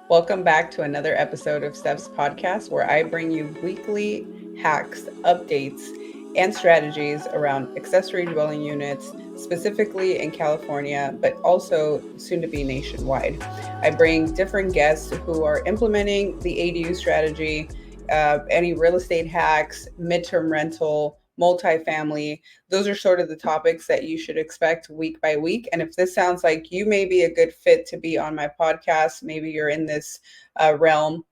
Welcome back to another episode of Steph's podcast, where I bring you weekly hacks, updates, and strategies around accessory dwelling units, specifically in California, but also soon to be nationwide. I bring different guests who are implementing the ADU strategy, any real estate hacks, midterm rental, multifamily. Those are sort of the topics that you should expect week by week. And if this sounds like you may be a good fit to be on my podcast, maybe you're in this realm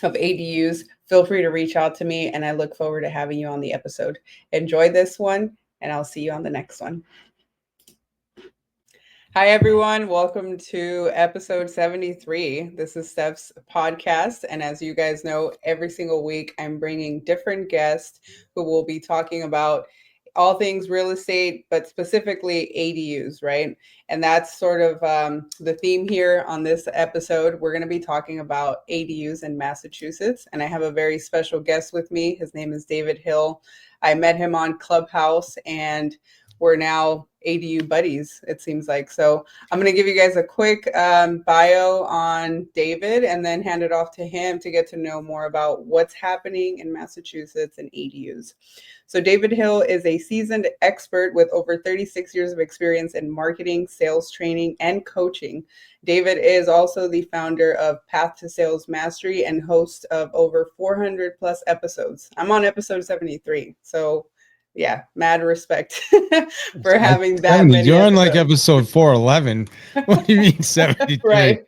of ADUs, feel free to reach out to me. And I look forward to having you on the episode. Enjoy this one, and I'll see you on the next one. Hi, everyone. Welcome to episode 73. This is Steph's podcast. And as you guys know, every single week I'm bringing different guests who will be talking about all things real estate, but specifically ADUs, right? And that's sort of the theme here on this episode. We're going to be talking about ADUs in Massachusetts. And I have a very special guest with me. His name is David Hill. I met him on Clubhouse, and we're now ADU buddies, it seems like. So I'm going to give you guys a quick bio on David and then hand it off to him to get to know more about what's happening in Massachusetts and ADUs. So David Hill is a seasoned expert with over 36 years of experience in marketing, sales training, and coaching. David is also the founder of Path to Sales Mastery and host of over 400 plus episodes. I'm on episode 73. So yeah, mad respect for having that many. You're on like episode 411. What do you mean 73? Right.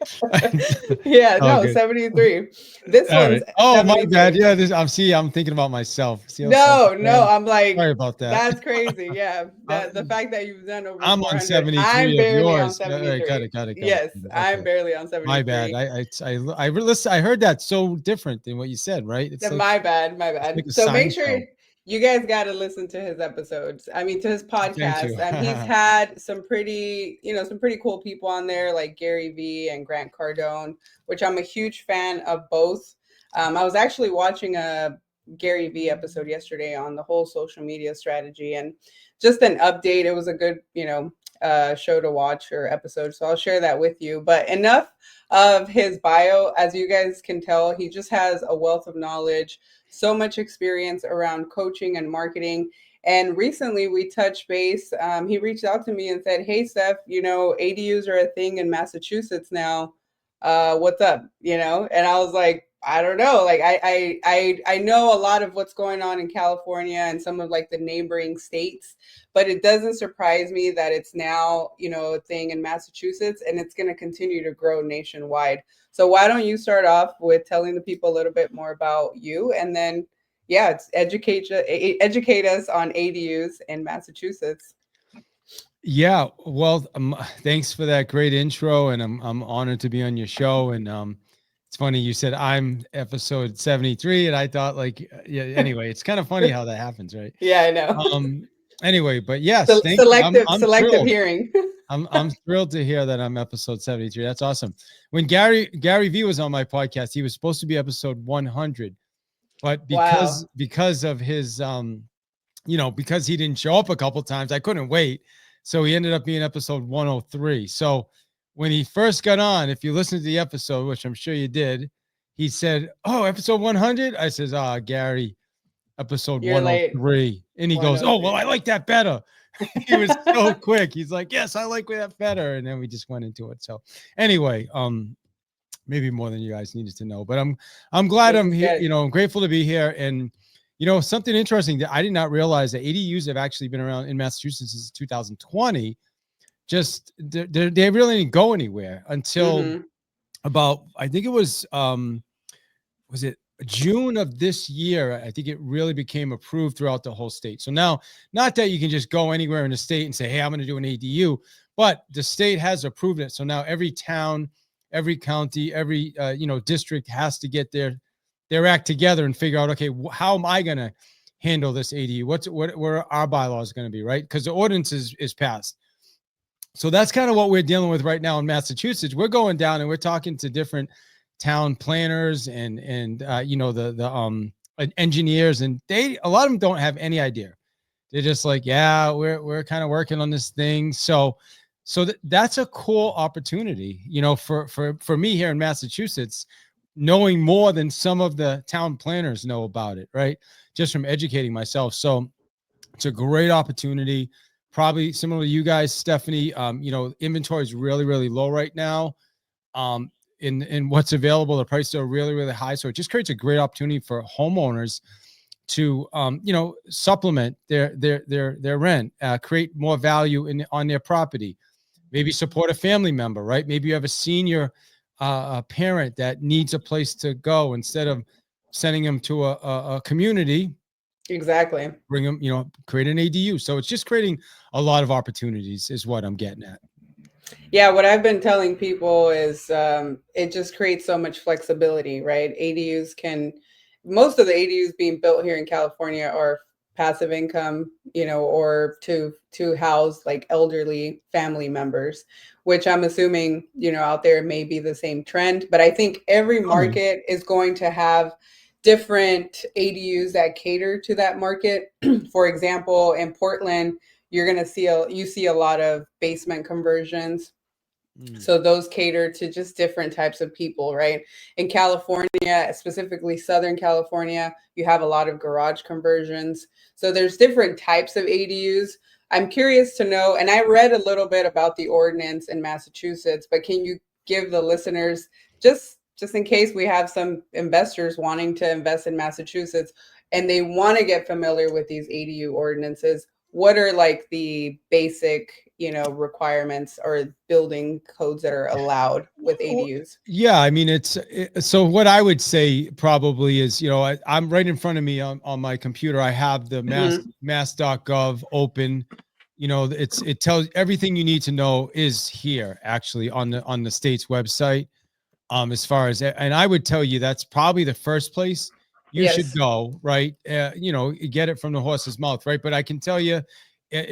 Yeah, no, Okay. 73. This All one's right. Oh, my 73. bad. Yeah, I'm thinking about myself. See, No, I'm like, sorry about that. That's crazy. Yeah. The fact that you've done over I'm 400. on 73 I'm of barely on yours. Got 73. it. Yes, Okay. I'm barely on 73. My bad. I heard that so different than what you said, right? It's like, my bad. like So make sure you guys got to listen to his episodes. I mean, to his podcast. He's had some pretty cool people on there, like Gary Vee and Grant Cardone, which I'm a huge fan of both. I was actually watching a Gary Vee episode yesterday on the whole social media strategy, and just an update. It was a good, show to watch or episode. So I'll share that with you. But enough of his bio. As you guys can tell, he just has a wealth of knowledge, so much experience around coaching and marketing. And recently we touched base. He reached out to me and said, "Hey, Steph, ADUs are a thing in Massachusetts now. What's up?" And I was like, I don't know. Like I know a lot of what's going on in California and some of like the neighboring states, but it doesn't surprise me that it's now, a thing in Massachusetts, and it's going to continue to grow nationwide. So why don't you start off with telling the people a little bit more about you, and then educate us on ADUs in Massachusetts. Yeah, well, thanks for that great intro, and I'm honored to be on your show. And it's funny you said I'm episode 73, and I thought anyway, it's kind of funny how that happens, right? Yeah, I know. Anyway, but yes, selective thrilled. hearing. I'm thrilled to hear that I'm episode 73. That's awesome. When Gary Vee was on my podcast, he was supposed to be episode 100, but because of his because he didn't show up a couple times, I couldn't wait. So he ended up being episode 103. So when he first got on, if you listen to the episode, which I'm sure you did, he said, "Oh, episode 100." I says, Gary, episode 103. Late. And he goes, "Oh, well, I like that better." He was so quick. He's like, "Yes, I like that better." And then we just went into it. So anyway, maybe more than you guys needed to know, but I'm glad I'm here. I'm grateful to be here. And something interesting that I did not realize that ADUs have actually been around in Massachusetts since 2020. Just they really didn't go anywhere until about, I think it was it June of this year. I think it really became approved throughout the whole state. So now, not that you can just go anywhere in the state and say, "Hey, I'm going to do an ADU," but the state has approved it. So now every town, every county, every district has to get their act together and figure out, okay, how am I going to handle this ADU? What are our bylaws going to be, right? Because the ordinance is passed. So that's kind of what we're dealing with right now in Massachusetts. We're going down and we're talking to different town planners and the engineers, and a lot of them don't have any idea. They're just like, yeah, we're kind of working on this thing. So So that's a cool opportunity, for me here in Massachusetts, knowing more than some of the town planners know about it, right? Just from educating myself. So it's a great opportunity. Probably similar to you guys, Stephanie. Inventory is really, really low right now. In what's available, the prices are really, really high. So it just creates a great opportunity for homeowners to supplement their rent, create more value on their property, maybe support a family member, right? Maybe you have a senior a parent that needs a place to go, instead of sending them to a community. Exactly. Bring them, create an ADU. So it's just creating a lot of opportunities is what I'm getting at. Yeah, what I've been telling people is it just creates so much flexibility, right? Most of the ADUs being built here in California are passive income, or to house like elderly family members, which I'm assuming, out there may be the same trend. But I think every market is going to have different ADUs that cater to that market. For example, in Portland, you're going to see a lot of basement conversions. So those cater to just different types of people, right? In California, specifically Southern California, you have a lot of garage conversions. So there's different types of ADUs. I'm curious to know, and I read a little bit about the ordinance in Massachusetts, but can you give the listeners, just in case we have some investors wanting to invest in Massachusetts and they want to get familiar with these ADU ordinances, what are like the basic, requirements or building codes that are allowed with ADUs? Yeah, I mean, so what I would say probably is, I'm right in front of me on my computer. I have the mass.gov open. It tells everything you need to know is here actually on the state's website. As far as, and I would tell you that's probably the first place you should go, right? Get it from the horse's mouth, right? But I can tell you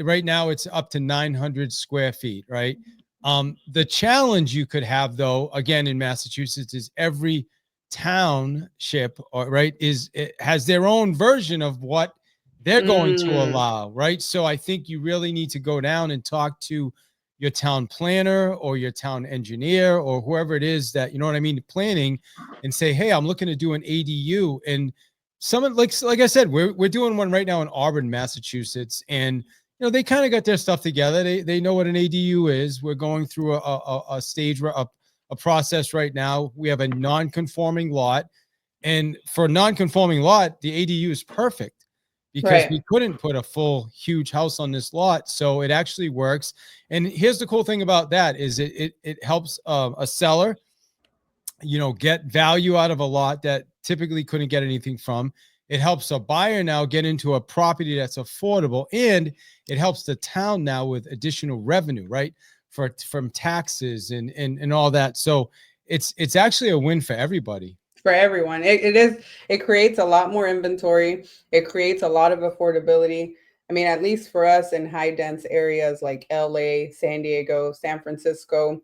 right now it's up to 900 square feet, right? The challenge you could have, though, again, in Massachusetts, is every township, right, it has their own version of what they're going to allow, right? So I think you really need to go down and talk to your town planner or your town engineer or whoever it is that, planning, and say, hey, I'm looking to do an ADU. And someone like I said, we're doing one right now in Auburn, Massachusetts, and they kind of got their stuff together. They know what an ADU is. We're going through a stage, a process right now. We have a non-conforming lot, and for a non-conforming lot, the ADU is perfect because we couldn't put a full huge house on this lot. So it actually works. And here's the cool thing about that is it helps a seller, get value out of a lot that typically couldn't get anything from. It helps a buyer now get into a property that's affordable, and it helps the town now with additional revenue, right? From taxes and all that. So it's actually a win for everybody. For everyone. It creates a lot more inventory. It creates a lot of affordability. I mean, at least for us in high dense areas like LA, San Diego, San Francisco,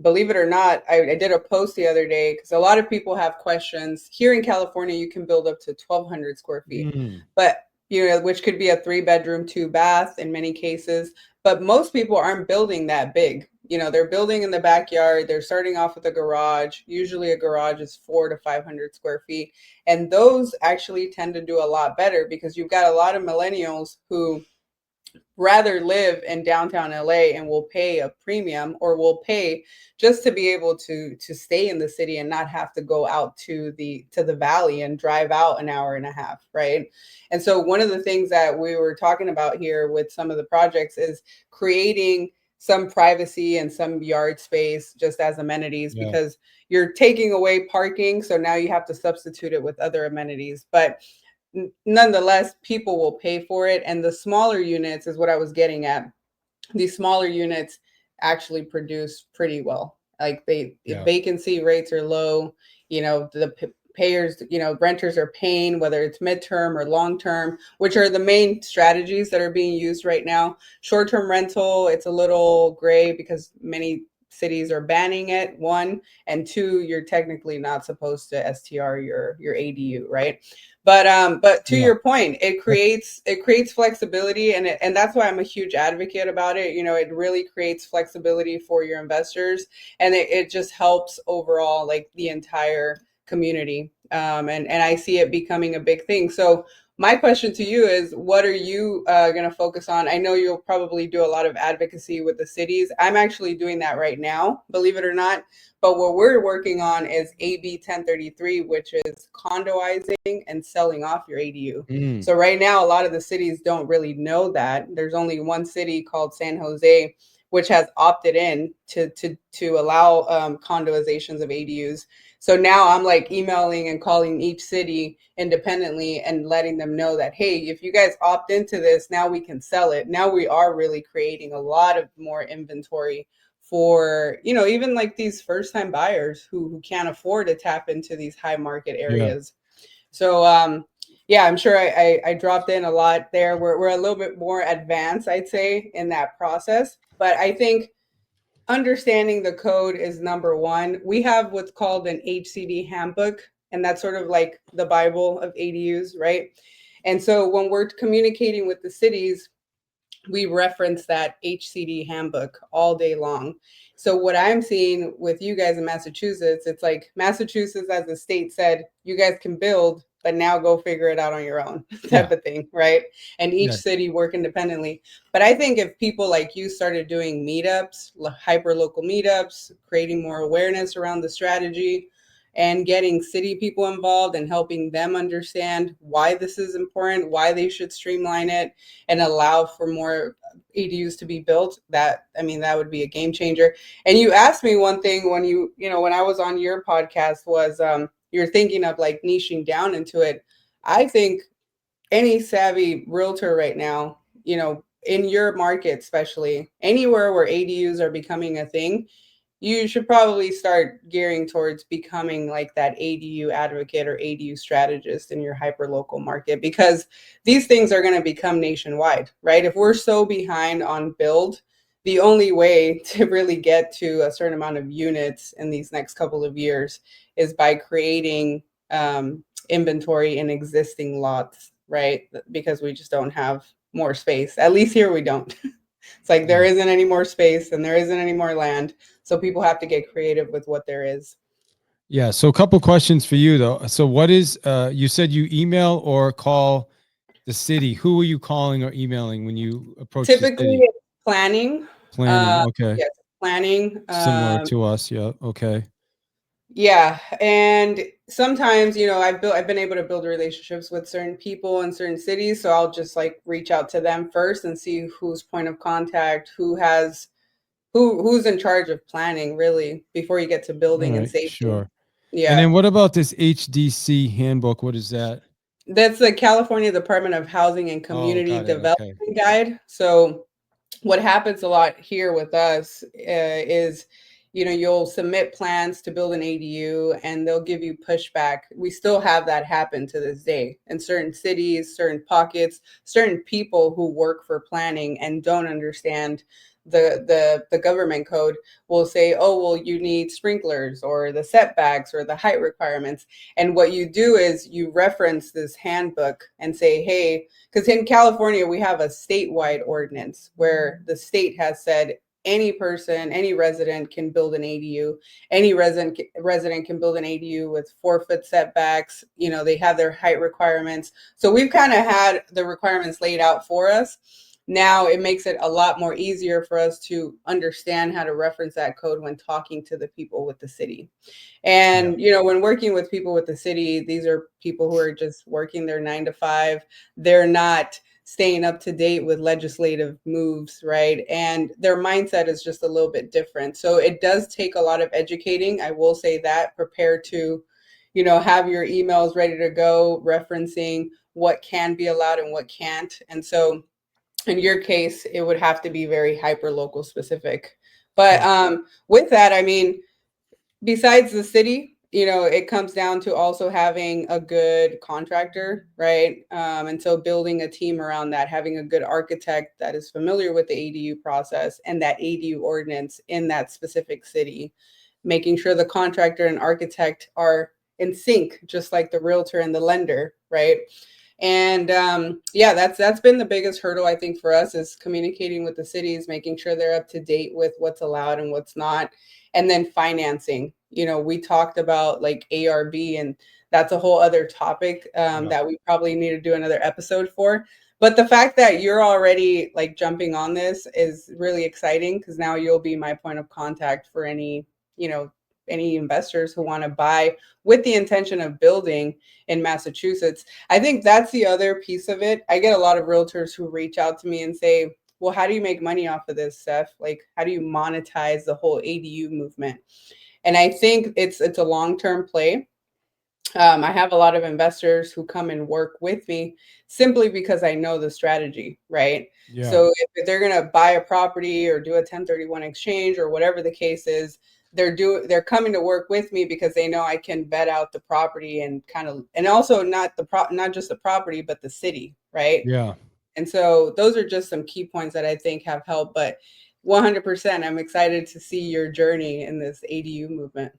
believe it or not, I did a post the other day because a lot of people have questions. Here in California, you can build up to 1,200 square feet, but which could be a 3-bedroom, 2-bath in many cases. But most people aren't building that big. They're building in the backyard. They're starting off with a garage. Usually a garage is 400 to 500 square feet. And those actually tend to do a lot better because you've got a lot of millennials who rather live in downtown LA and will pay a premium or will pay just to be able to stay in the city and not have to go out to the valley and drive out an hour and a half, right? And so one of the things that we were talking about here with some of the projects is creating some privacy and some yard space just as amenities, because you're taking away parking, so now you have to substitute it with other amenities. But nonetheless, people will pay for it. And the smaller units is what I was getting at. These smaller units actually produce pretty well. Like vacancy rates are low. The payers, renters are paying, whether it's midterm or long term, which are the main strategies that are being used right now. Short term rental, it's a little gray because many cities are banning it, one, and two, you're technically not supposed to STR your ADU, right? But to your point, it creates flexibility, and that's why I'm a huge advocate about it. It really creates flexibility for your investors, and it just helps overall, like, the entire community. And I see it becoming a big thing. So my question to you is, what are you going to focus on? I know you'll probably do a lot of advocacy with the cities. I'm actually doing that right now, believe it or not. But what we're working on is AB 1033, which is condoizing and selling off your ADU. So right now, a lot of the cities don't really know that. There's only one city called San Jose, which has opted in to allow condoizations of ADUs. So now I'm like emailing and calling each city independently and letting them know that, hey, if you guys opt into this, now we can sell it. Now we are really creating a lot of more inventory for, even like these first time buyers who can't afford to tap into these high market areas. Yeah. So, yeah, I'm sure I dropped in a lot there. We're a little bit more advanced, I'd say, in that process. But I think understanding the code is number one. We have what's called an HCD handbook, and that's sort of like the Bible of ADUs, right? And so when we're communicating with the cities, we reference that HCD handbook all day long. So what I'm seeing with you guys in Massachusetts, it's like Massachusetts as a state said, you guys can build, but now go figure it out on your own type of thing, right? And each city work independently. But I think if people like you started doing meetups, hyper local meetups, creating more awareness around the strategy, and getting city people involved and helping them understand why this is important, why they should streamline it and allow for more ADUs to be built, that would be a game changer. And you asked me one thing when when I was on your podcast was you're thinking of like niching down into it. I think any savvy realtor right now, in your market, especially anywhere where ADUs are becoming a thing, you should probably start gearing towards becoming like that ADU advocate or ADU strategist in your hyper local market, because these things are going to become nationwide, right? If we're so behind on build, the only way to really get to a certain amount of units in these next couple of years is by creating inventory in existing lots, right? Because we just don't have more space. At least here we don't. It's like there isn't any more space and there isn't any more land. So people have to get creative with what there is. Yeah. So a couple questions for you though. So what is, you said you email or call the city. Who are you calling or emailing when you approach Typically, the city? it's planning. Okay. Yes, planning. Similar to us. Yeah. Okay. Yeah. And sometimes, I've been able to build relationships with certain people in certain cities. So I'll just like reach out to them first and see who's point of contact, who's in charge of planning really before you get to building and safety. Sure. Yeah. And then what about this HDC handbook? What is that? That's the California Department of Housing and Community Development Guide. So what happens a lot here with us is, you'll submit plans to build an ADU and they'll give you pushback. We still have that happen to this day in certain cities, certain pockets, certain people who work for planning and don't understand the government code will say, oh, well, you need sprinklers or the setbacks or the height requirements. And what you do is you reference this handbook and say, hey, because in California, we have a statewide ordinance where the state has said any person, any resident can build an ADU. Any resident can build an ADU with 4-foot setbacks. They have their height requirements. So we've kind of had the requirements laid out for us. Now it makes it a lot more easier for us to understand how to reference that code when talking to the people with the city. And, when working with people with the city, these are people who are just working their 9 to 5. They're not staying up to date with legislative moves, right? And their mindset is just a little bit different. So it does take a lot of educating. I will say that. Prepare to, have your emails ready to go, referencing what can be allowed and what can't. And so in your case, it would have to be very hyper local specific. But with that, besides the city, it comes down to also having a good contractor, right? And so building a team around that, having a good architect that is familiar with the ADU process and that ADU ordinance in that specific city, making sure the contractor and architect are in sync, just like the realtor and the lender, right? And yeah, that's been the biggest hurdle, I think, for us, is communicating with the cities, making sure they're up to date with what's allowed and what's not. And then financing. We talked about like ARB, and that's a whole other topic that we probably need to do another episode for. But the fact that you're already like jumping on this is really exciting, because now you'll be my point of contact for any investors who want to buy with the intention of building in Massachusetts. I think that's the other piece of it. I get a lot of realtors who reach out to me and say, well, how do you make money off of this, Steph? Like, how do you monetize the whole ADU movement? And I think it's a long-term play. I have a lot of investors who come and work with me simply because I know the strategy, right? Yeah. So if they're going to buy a property or do a 1031 exchange or whatever the case is, they're coming to work with me because they know I can vet out the property and also not just the property, but the city, right? Yeah. And so those are just some key points that I think have helped. But 100%, I'm excited to see your journey in this ADU movement.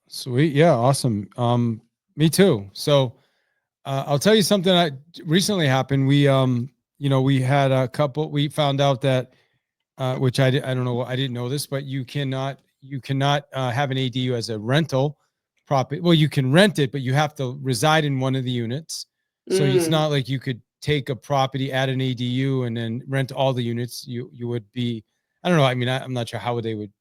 Sweet. Yeah. Awesome. Me too. So I'll tell you something that recently happened. We we had a couple, we found out that which I don't know, I didn't know this, but you cannot have an ADU as a rental property. Well, you can rent it, but you have to reside in one of the units. So it's not like you could take a property, add an ADU, and then rent all the units. You would be, I don't know. I mean, I'm not sure how they would.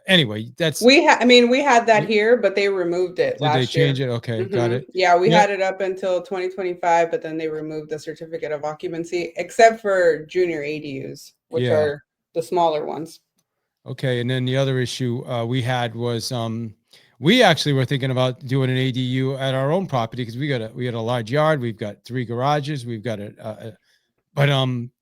Anyway, we had that here, but they removed it did they last year. change it? Okay, got it. Yeah, we had it up until 2025, but then they removed the certificate of occupancy, except for junior ADUs, which are the smaller ones. Okay, and then the other issue we had was we actually were thinking about doing an ADU at our own property, because we got a large yard, we've got 3 garages, we've got but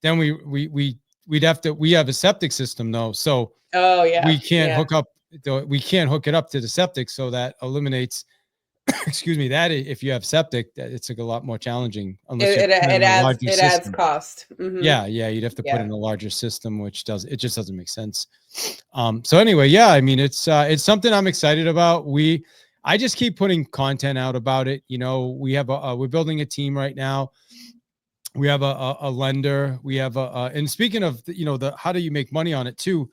then we'd have to, we have a septic system though, so we can't hook up it up to the septic, so that eliminates excuse me, that if you have septic, it's like a lot more challenging unless it adds cost. Yeah, you'd have to put in a larger system, which just doesn't make sense. So anyway, yeah, I mean, it's something I'm excited about. I just keep putting content out about it. We have we're building a team right now. We have a lender. We have and speaking of how do you make money on it too?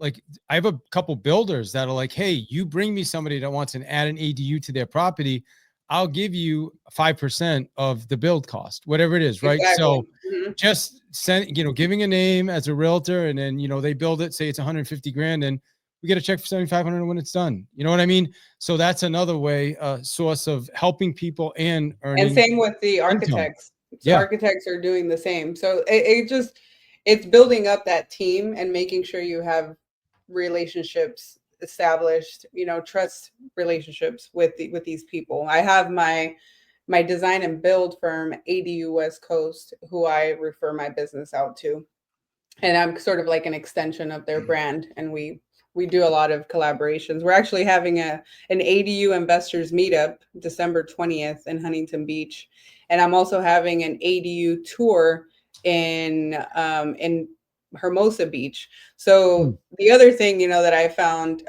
Like, I have a couple builders that are like, hey, you bring me somebody that wants to add an ADU to their property, I'll give you 5% of the build cost, whatever it is, right? Exactly. So just giving a name as a realtor, and then they build it, say it's 150 grand, and we get a check for 7,500 when it's done. You know what I mean? So that's another way, source of helping people and earning. And same with the architects. So architects are doing the same. So it's building up that team and making sure you have relationships established, trust relationships with these people. I have my design and build firm, ADU West Coast, who I refer my business out to, and I'm sort of like an extension of their brand, and we do a lot of collaborations. We're actually having an ADU investors meetup December 20th in Huntington Beach, and I'm also having an ADU tour in Hermosa Beach. So the other thing, that I found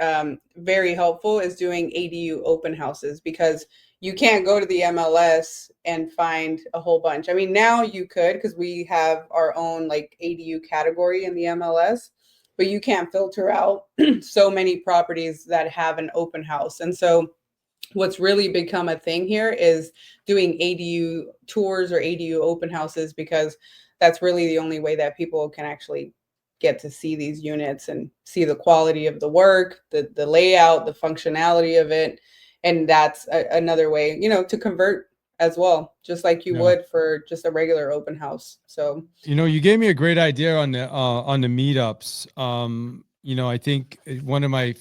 very helpful is doing ADU open houses, because you can't go to the MLS and find a whole bunch. I mean, now you could, because we have our own like ADU category in the MLS, but you can't filter out so many properties that have an open house. And so what's really become a thing here is doing ADU tours or ADU open houses, because that's really the only way that people can actually get to see these units and see the quality of the work, the layout, the functionality of it. And that's another way, to convert as well, just like you would for just a regular open house. So, you gave me a great idea on the meetups. I think one of my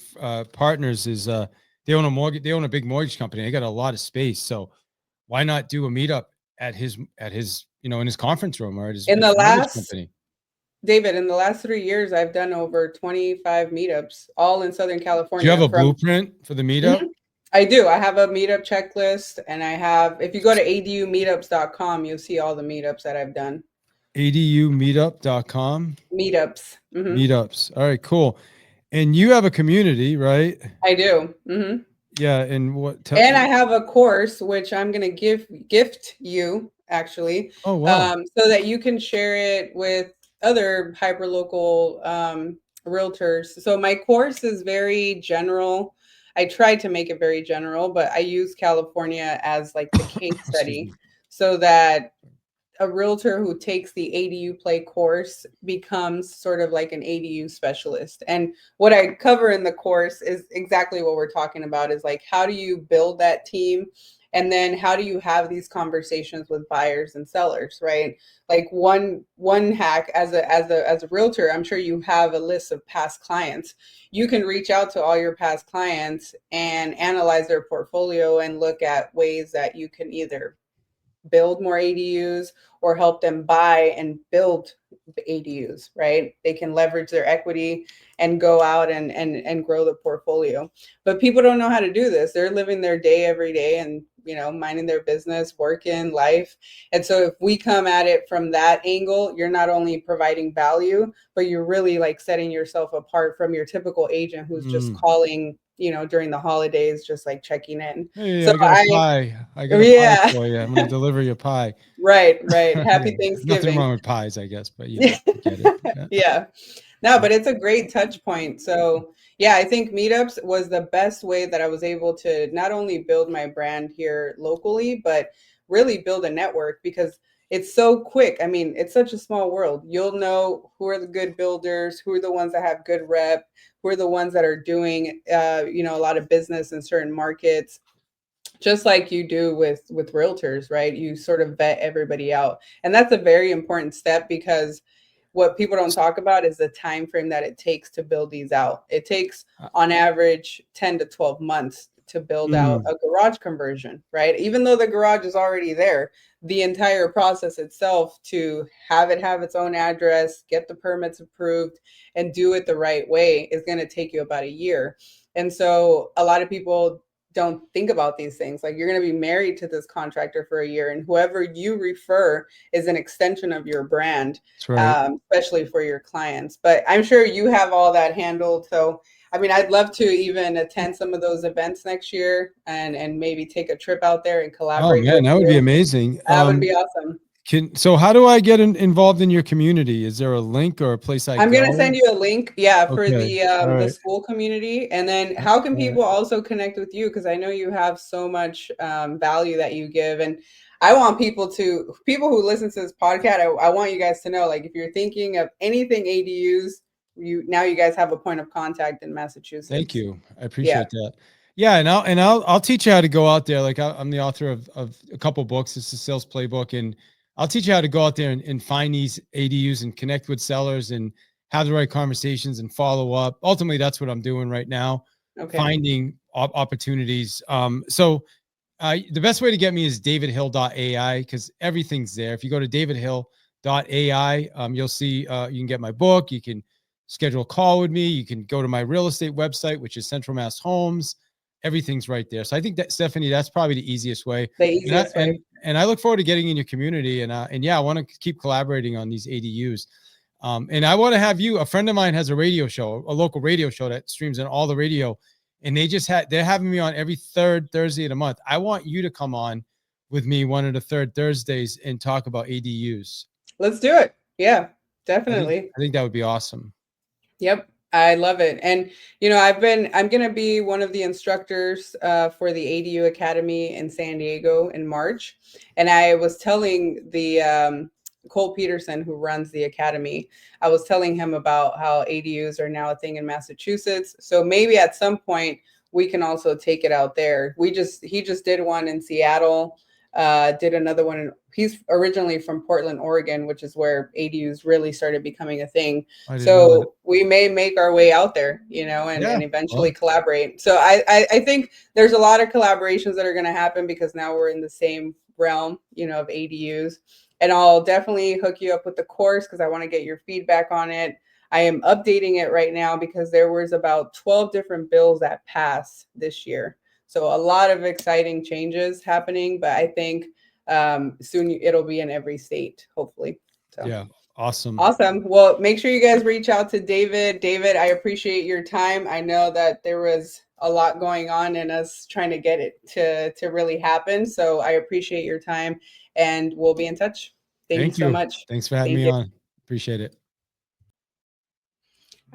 partners is they own a big mortgage company. They got a lot of space. So why not do a meetup at his in his conference room or at his mortgage company? David, in the last 3 years, I've done over 25 meetups, all in Southern California. Do you have a blueprint for the meetup? I do. I have a meetup checklist, and I have, if you go to adumeetups.com, you'll see all the meetups that I've done. adumeetup.com. Meetups. Meetups. All right, cool. And you have a community, right? I do. Yeah. And what? And I have a course which I'm going to gift you actually, Oh, wow. so that you can share it with other hyperlocal realtors. So my course is very general. I tried to make it very general, but I use California as like the case study so that a realtor who takes the ADU play course becomes sort of like an ADU specialist. And what I cover in the course is exactly what we're talking about, is like, how do you build that team? And then how do you have these conversations with buyers and sellers, right? Like one hack as a realtor, I'm sure you have a list of past clients. You can reach out to all your past clients and analyze their portfolio and look at ways that you can either build more ADUs or help them buy and build ADUs, right? They can leverage their equity and go out and grow the portfolio. But people don't know how to do this. They're living their day every day and, you know, minding their business, working, life. And so if we come at it from that angle, you're not only providing value, but you're really like setting yourself apart from your typical agent who's just calling, you know, during the holidays, just like checking in. Hey, So I got a pie. I got a pie yeah. for you. I'm going to deliver your pie. Right. Happy Yeah, nothing Thanksgiving. wrong with pies, I guess, but you know, get it. Yeah. No, but it's a great touch point. So yeah, I think meetups was the best way that I was able to not only build my brand here locally, but really build a network, because it's so quick. I mean, it's such a small world. You'll know who are the good builders, who are the ones that have good rep, who are the ones that are doing, you know, a lot of business in certain markets, just like you do with realtors, right? You sort of vet everybody out, and that's a very important step, because what people don't talk about is the time frame that it takes to build these out. It takes on average 10 to 12 months to build out a garage conversion, right? Even though the garage is already there, the entire process itself to have it have its own address, get the permits approved, and do it the right way is going to take you about a year. And so a lot of people don't think about these things. Like, you're going to be married to this contractor for a year, and whoever you refer is an extension of your brand. That's right. Especially for your clients. But I'm sure you have all that handled. So, I mean, I'd love to even attend some of those events next year and maybe take a trip out there and Oh collaborate man, with that would be you. amazing. That would be awesome. So how do I get involved in your community? Is there a link or a place I I'm gonna go? send you a link, yeah, for Okay. All the right. school community, and then how can All right. people also connect with you? Because I know you have so much value that you give, and I want people who listen to this podcast. I want you guys to know, like, if you're thinking of anything ADUs, you guys have a point of contact in Thank Massachusetts. you. I Yeah. appreciate that. Yeah, and I'll teach you how to go out there. Like I'm the author of a couple books. It's a sales playbook, and I'll teach you how to go out there and find these ADUs and connect with sellers and have the right conversations and follow up. Ultimately, that's what I'm doing right now, Okay. finding opportunities. So the best way to get me is davidhill.ai, because everything's there. If you go to davidhill.ai, you'll see you can get my book. You can schedule a call with me. You can go to my real estate website, which is Central Mass Homes. Everything's right there. So I think that, Stephanie, that's probably the easiest way. The And I, easiest way. and I look forward to getting in your community. And yeah, I want to keep collaborating on these ADUs. And I want to have you. A friend of mine has a radio show, a local radio show that streams on all the radio, and they're having me on every third Thursday of the month. I want you to come on with me one of the third Thursdays and talk about ADUs. Let's do it. Yeah, I think definitely. I think that would be awesome. Yep, I love it. And, you know, I'm going to be one of the instructors for the ADU Academy in San Diego in March. And I was telling the Cole Peterson, who runs the academy, I was telling him about how ADUs are now a thing in Massachusetts. So maybe at some point we can also take it out there. He just did one in Seattle, did another one. He's originally from Portland, Oregon, which is where ADUs really started becoming a thing. I didn't know that. So we may make our way out there, you know, and Yeah. eventually Well, collaborate. So I think there's a lot of collaborations that are going to happen, because now we're in the same realm, you know, of ADUs. And I'll definitely hook you up with the course, because I want to get your feedback on it. I am updating it right now because there was about 12 different bills that passed this year. So a lot of exciting changes happening, but I think soon it'll be in every state, hopefully. So yeah, awesome. Awesome. Well, make sure you guys reach out to David. David, I appreciate your time. I know that there was a lot going on in us trying to get it to really happen. So I appreciate your time, and we'll be in touch. Thank you so much. Thanks for having Thank me you. on. Appreciate it.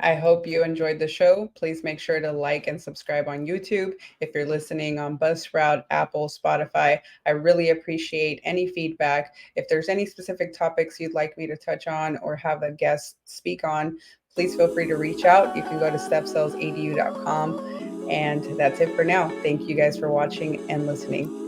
I hope you enjoyed the show. Please make sure to like and subscribe on YouTube. If you're listening on Buzzsprout, Apple, Spotify, I really appreciate any feedback. If there's any specific topics you'd like me to touch on or have a guest speak on, please feel free to reach out. You can go to stephsellsadu.com. And that's it for now. Thank you guys for watching and listening.